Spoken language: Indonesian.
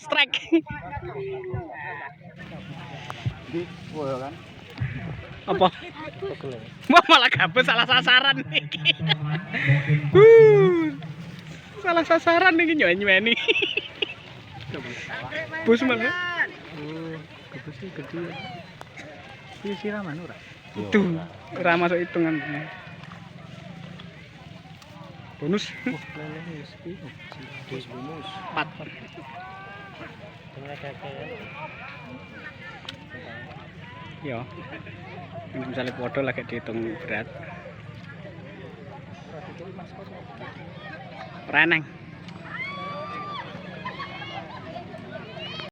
strike. Di kan. Apa? Wah, malah gabut salah sasaran iki. Salah sasaran iki nyuwen-nyuweni. Bus mana? Oh, gebus iki gede. Iki siraman ora? Itu ora masuk hitungan. Bonus. Wah, lele wis iki. Bonus. 4. Ya. Ini misalnya podo lagi dihitung berat. Reneng.